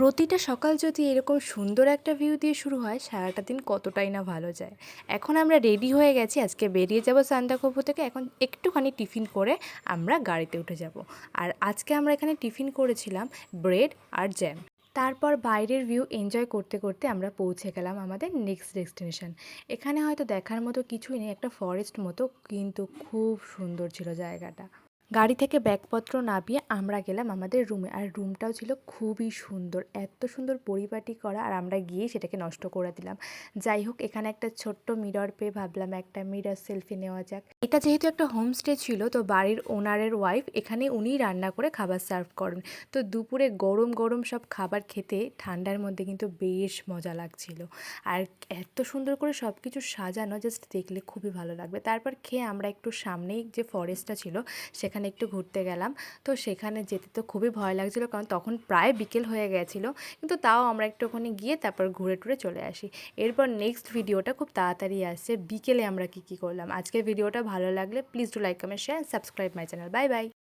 প্রতিটা সকাল যদি এরকম সুন্দর একটা ভিউ দিয়ে শুরু হয়, সারাটা দিন কতটাই না ভালো যায়। এখন আমরা রেডি হয়ে গেছি, আজকে বেরিয়ে যাব সান্দাকফু থেকে। এখন একটুখানি টিফিন করে আমরা গাড়িতে উঠে যাব। আর আজকে আমরা এখানে টিফিন করেছিলাম ব্রেড আর জ্যাম। তারপর বাইরের ভিউ এনজয় করতে করতে আমরা পৌঁছে গেলাম আমাদের নেক্সট ডেস্টিনেশন। এখানে হয়তো দেখার মতো কিছুই নেই, একটা ফরেস্ট মতো, কিন্তু খুব সুন্দর ছিল জায়গাটা। গাড়ি থেকে ব্যাগপত্র নামিয়ে আমরা গেলাম আমাদের রুমে, আর রুমটাও ছিল খুবই সুন্দর, এত সুন্দর পরিপাটি করা, আর আমরা গিয়ে সেটাকে নষ্ট করে দিলাম। যাই হোক, এখানে একটা ছোট্ট মিরর পেয়ে ভাবলাম একটা মিরর সেলফি নেওয়া যাক। এটা যেহেতু একটা হোমস্টে ছিল, তো বাড়ির ওনারের ওয়াইফ এখানে উনিই রান্না করে খাবার সার্ভ করেন। তো দুপুরে গরম গরম সব খাবার খেতে ঠান্ডার মধ্যে কিন্তু বেশ মজা লাগছিল। আর এত সুন্দর করে সব কিছু সাজানো, জাস্ট দেখলে খুবই ভালো লাগবে। তারপর খেয়ে আমরা একটু সামনেই যে ফরেস্টটা ছিল সেখানে একটু ঘুরতে গেলাম। তো সেখানে যেতে তো খুবই ভয় লাগছিলো, কারণ তখন প্রায় বিকেল হয়ে গেছিলো, কিন্তু তাও আমরা একটুখানি গিয়ে তারপর ঘুরে টুরে চলে আসি। এরপর নেক্সট ভিডিওটা খুব তাড়াতাড়ি আসছে, বিকেলে আমরা কী কী করলাম। আজকের ভিডিওটা ভালো লাগলে please do like, comment, share, subscribe my channel. Bye bye.